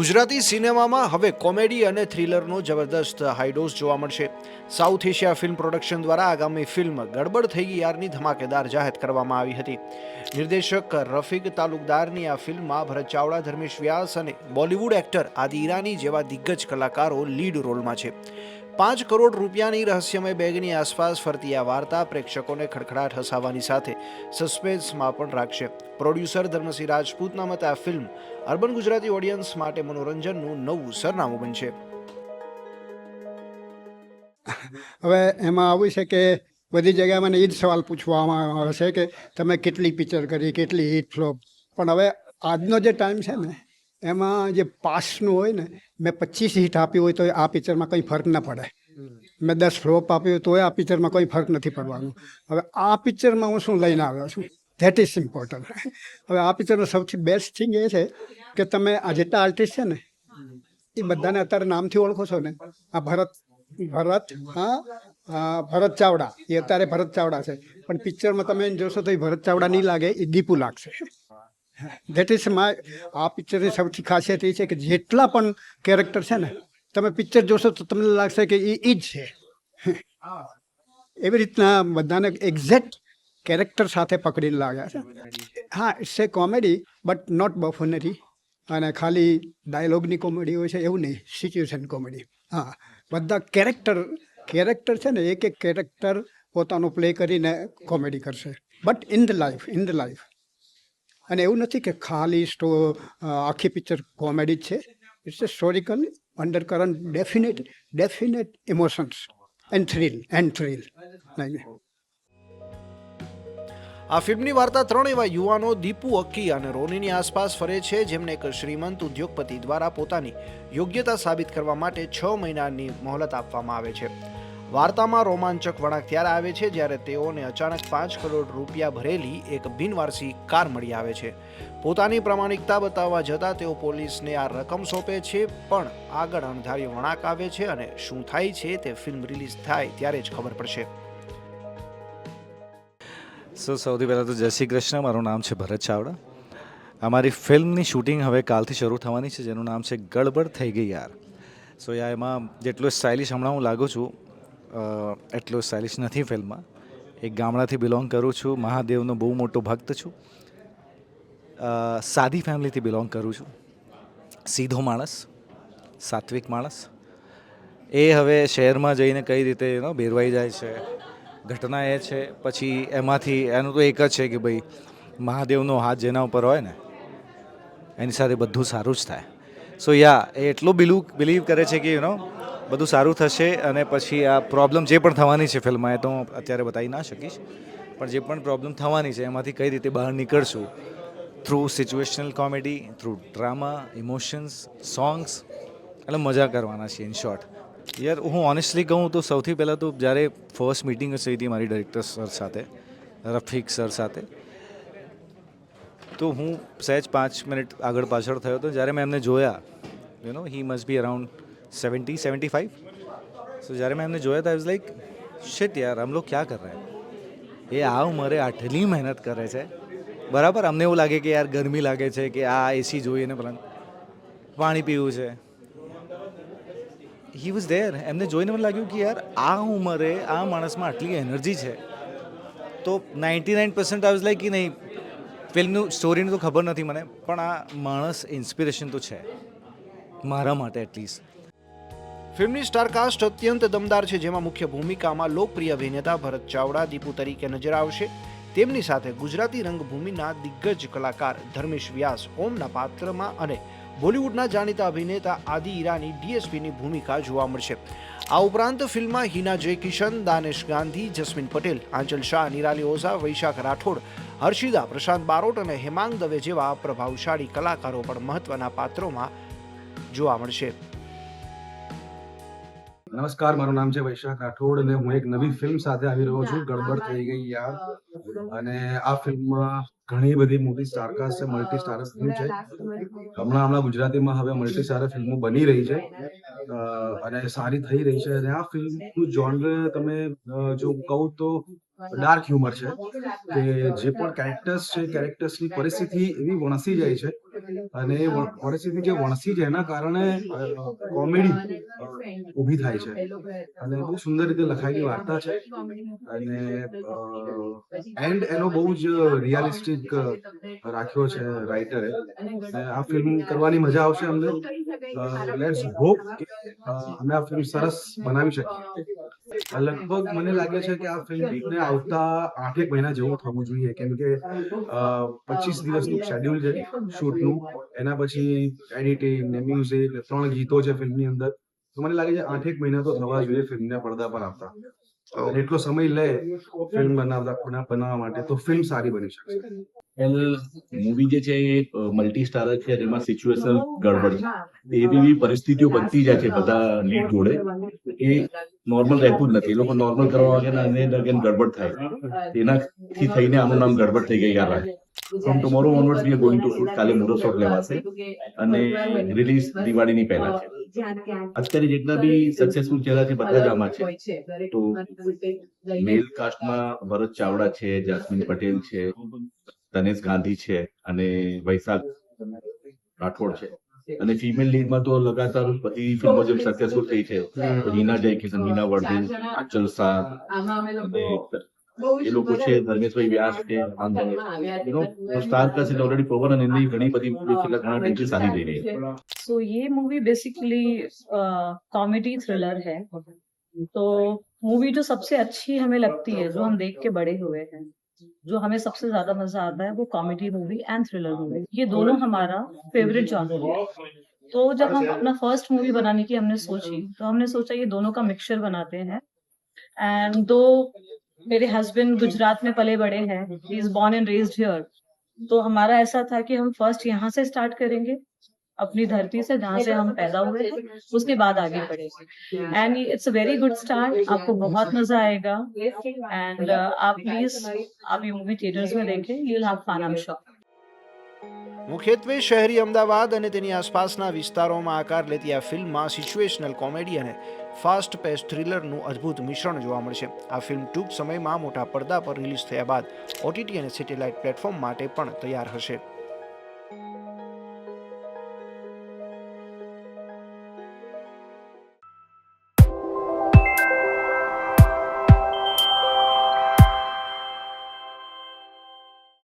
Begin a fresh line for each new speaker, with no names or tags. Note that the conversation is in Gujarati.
ગુજરાતી સિનેમામાં હવે કોમેડી અને થ્રિલરનો જબરદસ્ત હાઈડોઝ જોવા મળશે. સાઉથ એશિયા ફિલ્મ પ્રોડક્શન દ્વારા આગામી ફિલ્મ ગડબડ થઈ ગઈ યારની ધમાકેદાર જાહેર કરવામાં આવી હતી. નિર્દેશક રફીક તાલુકદારની આ ફિલ્મમાં ભરત ચાવડા, ધર્મેશ વ્યાસ અને બોલિવૂડ એક્ટર આદિ ઈરાની જેવા દિગ્ગજ કલાકારો લીડ રોલમાં છે. 5 કરોડ રૂપિયાની રહસ્યમય બેગની આસપાસ ફરતી આ વાર્તા પ્રેક્ષકોને ખડખડાટ હસાવવાની સાથે સસ્પેન્સમાં પણ રાખશે. પ્રોડ્યુસર ધર્મસિંહ રાજપૂતના મતે આ ફિલ્મ અર્બન ગુજરાતી ઓડિયન્સ માટે મનોરંજનનું નવું સરનામું બનશે.
હવે એમાં આવું છે કે બધી જગ્યાએ મને એ જ સવાલ પૂછવામાં આવે છે કે તમે કેટલી પિક્ચર કરી, કેટલી હિટ ફ્લોપ. પણ હવે આજનો જે ટાઈમ છે ને એમાં જે પાસ્ટનું હોય ને, મેં 25 હિટ આપી હોય તો આ પિક્ચરમાં કંઈ ફરક ના પડે. મેં 10 ફ્લોપ આપી હોય તો આ પિક્ચરમાં કોઈ ફરક નથી પડવાનું. હવે આ પિક્ચરમાં હું શું લઈને આવ્યો છું, ધેટ ઇઝ ઇમ્પોર્ટન્ટ. હવે આ પિક્ચરનો સૌથી બેસ્ટ થિંગ એ છે કે તમે આ જેટલા આર્ટિસ્ટ છે ને એ બધાને અત્યારે નામથી ઓળખો છો ને. આ ભરત ચાવડા, એ અત્યારે ભરત ચાવડા છે, પણ પિક્ચરમાં તમે જોશો તો એ ભરત ચાવડા નહીં લાગે, એ દીપુ લાગશે. ધેટ ઇઝ આ પિક્ચરની સૌથી ખાસિયત એ છે કે જેટલા પણ કેરેક્ટર છે ને, તમે પિક્ચર જોશો તો તમને લાગશે કે એ જ છે. એવી રીતના બધાને એક્ઝેક્ટ કેરેક્ટર સાથે પકડીને લાગ્યા છે. હા, it's a comedy but not buffoonery, અને ખાલી ડાયલોગની કોમેડી હોય છે એવું નહીં, સિચ્યુએશન કોમેડી. હા, બધા કેરેક્ટર છે ને, એક કેરેક્ટર પોતાનું પ્લે કરીને કોમેડી કરશે, બટ ઇન ધ લાઈફ. અને એવું નથી કે ખાલી આખી પિક્ચર કોમેડી જ છે. It's a historical undercurrent, definite emotions and thrill.
આ ફિલ્મની વાર્તા 3 એવા યુવાનો દીપુ, અક્કી અને રોનીની આસપાસ ફરે છે, જેમને એક શ્રીમંત ઉદ્યોગપતિ દ્વારા પોતાની યોગ્યતા સાબિત કરવા માટે 6 મહિનાની મોહલત આપવામાં આવે છે. વાર્તામાં રોમાંચક વળાંક ત્યારે આવે છે જ્યારે તેઓને અચાનક 5 કરોડ રૂપિયા ભરેલી એક બિનવારસી કાર મળી આવે છે. પોતાની પ્રામાણિકતા બતાવવા જતાં તેઓ પોલીસને આ રકમ સોંપે છે, પણ આગળ અણધાર્યો વળાંક આવે છે અને શું થાય છે તે ફિલ્મ રિલીઝ થાય ત્યારે જ ખબર પડશે.
સૌથી પહેલાં તો જય શ્રી કૃષ્ણ. મારું નામ છે ભરત ચાવડા. અમારી ફિલ્મની શૂટિંગ હવે કાલથી શરૂ થવાની છે, જેનું નામ છે ગડબડ થઈ ગઈ યાર. એમાં જેટલો સ્ટાઇલિશ હમણાં હું લાગુ છું એટલો સ્ટાઇલિશ નથી ફિલ્મમાં. એક ગામડાથી બિલોંગ કરું છું, મહાદેવનો બહુ મોટો ભક્ત છું, સાદી ફેમિલીથી બિલોંગ કરું છું, સીધો માણસ, સાત્વિક માણસ. એ હવે શહેરમાં જઈને કઈ રીતે બેરવાઈ જાય છે. ઘટના એ છે, પછી એમાંથી એનું તો એક જ છે કે ભાઈ મહાદેવનો હાથ જેના ઉપર હોય ને એની સાથે બધું સારું જ થાય. એ એટલો બિલીવ કરે છે કે બધું સારું થશે. અને પછી આ પ્રોબ્લેમ જે પણ થવાની છે ફિલ્મમાં, એ તો હું અત્યારે બતાવી ના શકીશ, પણ જે પણ પ્રોબ્લેમ થવાની છે એમાંથી કઈ રીતે બહાર નીકળશું through situational comedy, through drama, emotions, songs. એટલે મજા કરવાના છે. ઇન શોર્ટ યાર, હું ઓનેસ્ટલી કહું તો સૌથી પહેલાં તો જ્યારે ફર્સ્ટ મિટિંગ થઈ હતી મારી ડાયરેક્ટર સર સાથે, રફીક સર સાથે, તો હું સહેજ 5 મિનિટ આગળ પાછળ થયો હતો. જ્યારે મેં એમને જોયા, હી મસ્ટ બી અરાઉન્ડ 70-75. જ્યારે મેં એમને જોયા હતા, આઈ વોઝ લાઈક શિટ યાર, હમ લોગ ક્યાં કર રહે હૈ. એ આ ઉંમરે આટલી મહેનત કરે છે. બરાબર, અમને એવું લાગે કે યાર ગરમી લાગે છે, કે આ એસી જોઈએ ને પાણી પીવું છે. He was there. એમને જોઈને મને લાગ્યું કે યાર આ ઉંમરે આ માણસમાં આટલી એનર્જી છે. તો 99% આઈ વોઝ લાઈક કે નહીં, ફિલ્મનું સ્ટોરીનું તો ખબર નથી મને, પણ આ માણસ ઇન્સ્પિરેશન તો છે મારા માટે એટલીસ્ટ.
ફિલ્મની સ્ટારકાસ્ટ અત્યંત દમદાર છે, જેમાં મુખ્ય ભૂમિકામાં લોકપ્રિય અભિનેતા ભરત ચાવડા દીપુ તરીકે નજર આવશે. તેમની સાથે ગુજરાતી રંગભૂમિના દિગ્ગજ કલાકાર ધર્મેશ વ્યાસ ઓમના પાત્રમાં અને બોલિવૂડના જાણીતા અભિનેતા આદિ ઈરાની ડીએસપીની ભૂમિકા જોવા મળશે. આ ઉપરાંત ફિલ્મમાં હિના જયકિશન, દાનેશ ગાંધી, જસ્મીન પટેલ, આંચલ શાહ, નિરાલી ઓઝા, વૈશાખ રાઠોડ, હર્ષિદા, પ્રશાંત બારોટ અને હેમાંગ દવે જેવા પ્રભાવશાળી કલાકારો પણ મહત્વના પાત્રોમાં જોવા મળશે.
નમસ્કાર, મારું નામ છે વૈશાખ રાઠોડ અને હું એક નવી ફિલ્મ સાથે આવી રહ્યો છું, ગડબડ થઈ ગઈ યાર. અને આ ફિલ્મમાં ઘણી બધી મોટી સ્ટારકાસ્ટ છે, મલ્ટી સ્ટારર ફિલ્મ છે. હમણાં ગુજરાતીમાં હવે મલ્ટી સ્ટારર ફિલ્મો બની રહી છે અને સારી થઈ રહી છે. અને આ ફિલ્મનું જોનર તમે જો કહું તો ડાર્ક હ્યુમર છે કે જે પણ કેરેક્ટર્સ છે કેરેક્ટર્સની પરિસ્થિતિ એવી વણસી જાય છે અને એ પરિસ્થિતિ જે વણસી જાય એના કારણે કોમેડી ઊભી થાય છે અને બહુ સુંદર રીતે લખાયેલી વાર્તા છે અને એન્ડ એનો બહુ જ રિયાલિસ્ટિક રાખ્યો છે રાઇટરે. આ ફિલ્મ કરવાની મજા આવશે અમને. લેટ્સ હોપ કે અમે આ ફિલ્મ સરસ બનાવી શકીએ. લગભગ મને લાગે છે કે આ ફિલ્મને આવતા 8 મહિના જેવું થવું જોઈએ કેમ કે 25 દિવસનું શેડ્યુલ છે શૂટનું. એના પછી એડિટિંગ ને મ્યુઝિક 3 ગીતો છે ફિલ્મની અંદર. તો મને લાગે છે 8 મહિના તો થવા જોઈએ ફિલ્મને પડદા પર આવતા. અને એટલો સમય લે ફિલ્મ બનાવવા માટે તો ફિલ્મ સારી બની શકશે.
મૂવી જે છે એ મલ્ટી સ્ટારર છે જેમાં સિચ્યુએશન ગડબડ છે એવી પરિસ્થિતિઓ બનતી જાય છે બધા લીડ જોડે. એ નોર્મલ રહેતું જ નથી. એ લોકો નોર્મલ કરવા વાગે અને અગેન ગડબડ થાય. તેનાથી થઈને આનું નામ ગડબડ થઈ ગઈ યાર. From tomorrow onwards we are going to shoot. કાલે મોટો શોટ લેવાશે અને રિલીઝ દિવાળીની પહેલા છે. અત્યારે જેટલા બી સક્સેસફુલ ચહેરા છે બધા જ આમાં છે. તો મેલ કાસ્ટમાં ભરત ચાવડા છે, જાસ્મીન પટેલ છે, તનેશ ગાંધી છે અને વૈશાખ રાઠોડ છે. અને ફિમેલ લીડમાં તો લગાતાર બધી ફિલ્મો જેમ સક્સેસફુલ થઈ છે. હિના જયકિશન, હિના વર્ધન, આંચલ શાહ એ લોકો છે, ધર્મેશભાઈ વ્યાસ છે. સ્ટાર પ્લસ એટલે ઓલરેડી પ્રોવર અને એની ઘણી બધી છેલ્લા ઘણા ટાઈમથી સારી રહી રહી છે.
सो ये मूवी बेसिकली कॉमेडी थ्रिलर है. तो मूवी जो सबसे अच्छी हमें लगती है, जो हम देख के बड़े हुए हैं, जो हमें सबसे ज्यादा मजा आता है, वो comedy movie and thriller movie. ये दोनों हमारा फेवरेट जॉनर है. तो जब हम अपना फर्स्ट मूवी बनाने की हमने सोची, तो हमने सोचा ये दोनों का मिक्सचर बनाते हैं. एंड दो मेरे हस्बैंड गुजरात में पले बड़े हैं, he is born and raised here. तो हमारा ऐसा था कि हम फर्स्ट यहाँ से स्टार्ट करेंगे, अपनी धरती से जहाँ से हम पैदा हुए थे, उसके बाद आगे बढ़ेंगे. And it's a very good start. आपको बहुत मजा आएगा. एंड आप प्लीज आप ये मूवी थिएटर्स में देखें. You will have fun, I am sure.
મુખ્યત્વે શહેરી અમદાવાદ અને તેની આસપાસના વિસ્તારોમાં આકાર લેતી આ ફિલ્મમાં સિચ્યુએશનલ કોમેડી અને ફાસ્ટ પેસ થ્રિલરનું અદ્ભુત મિશ્રણ જોવા મળશે. આ ફિલ્મ ટૂંક સમયમાં મોટા પડદા પર રિલીઝ થયા બાદ ઓટીટી અને સેટેલાઇટ પ્લેટફોર્મ માટે પણ તૈયાર હશે.